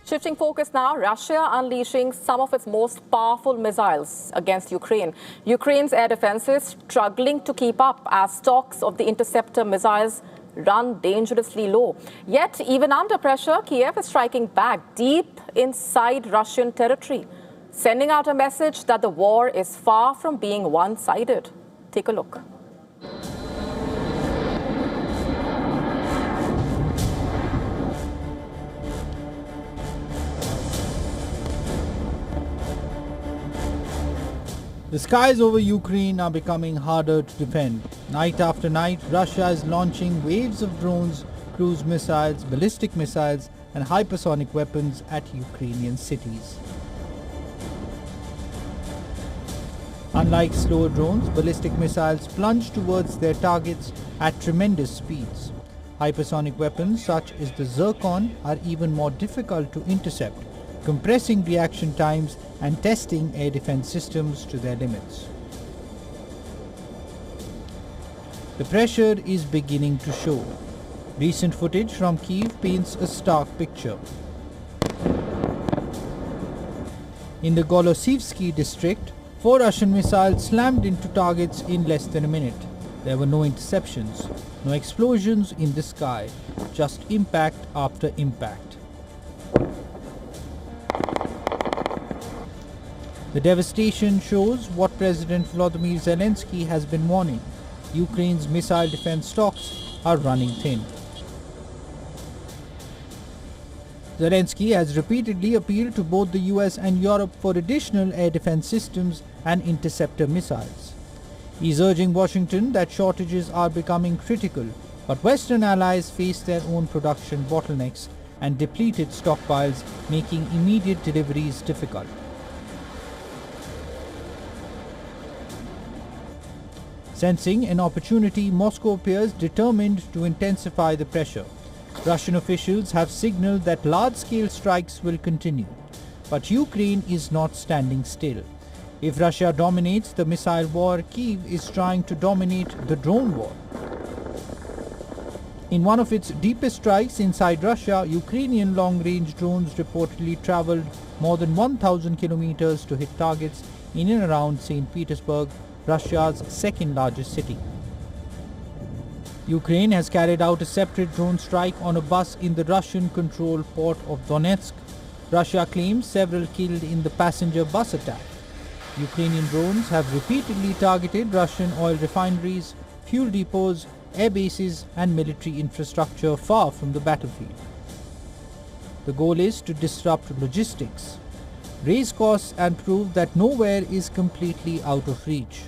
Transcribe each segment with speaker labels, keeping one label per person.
Speaker 1: Shifting focus now, Russia unleashing some of its most powerful missiles against Ukraine. Ukraine's air defenses struggling to keep up as stocks of the interceptor missiles run dangerously low. Yet, even under pressure, Kyiv is striking back deep inside Russian territory, sending out a message that the war is far from being one-sided. Take a look.
Speaker 2: The skies over Ukraine are becoming harder to defend. Night after night, Russia is launching waves of drones, cruise missiles, ballistic missiles and hypersonic weapons at Ukrainian cities. Unlike slower drones, ballistic missiles plunge towards their targets at tremendous speeds. Hypersonic weapons such as the Zircon are even more difficult to intercept, compressing reaction times and testing air defense systems to their limits. The pressure is beginning to show. Recent footage from Kyiv paints a stark picture. In the Golosivsky district, 4 Russian missiles slammed into targets in less than a minute. There were no interceptions, no explosions in the sky, just impact after impact. The devastation shows what President Volodymyr Zelensky has been warning. Ukraine's missile defense stocks are running thin. Zelensky has repeatedly appealed to both the US and Europe for additional air defense systems and interceptor missiles. He is urging Washington that shortages are becoming critical, but Western allies face their own production bottlenecks and depleted stockpiles, making immediate deliveries difficult. Sensing an opportunity, Moscow appears determined to intensify the pressure. Russian officials have signaled that large-scale strikes will continue. But Ukraine is not standing still. If Russia dominates the missile war, Kyiv is trying to dominate the drone war. In one of its deepest strikes inside Russia, Ukrainian long-range drones reportedly traveled more than 1,000 kilometers to hit targets in and around St. Petersburg, Russia's second largest city. Ukraine has carried out a separate drone strike on a bus in the Russian-controlled port of Donetsk. Russia claims several killed in the passenger bus attack. Ukrainian drones have repeatedly targeted Russian oil refineries, fuel depots, air bases and military infrastructure far from the battlefield. The goal is to disrupt logistics, raise costs and prove that nowhere is completely out of reach.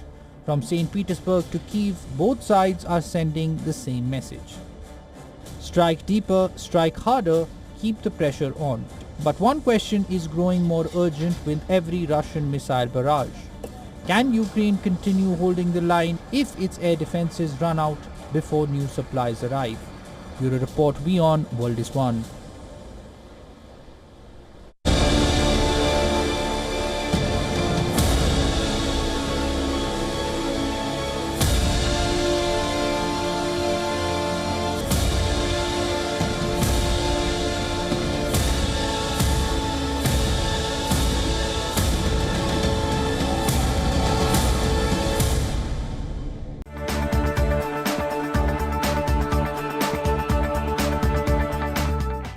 Speaker 2: From St. Petersburg to Kyiv, both sides are sending the same message. Strike deeper, strike harder, keep the pressure on. But one question is growing more urgent with every Russian missile barrage. Can Ukraine continue holding the line if its air defenses run out before new supplies arrive? Bureau Report WION World is One.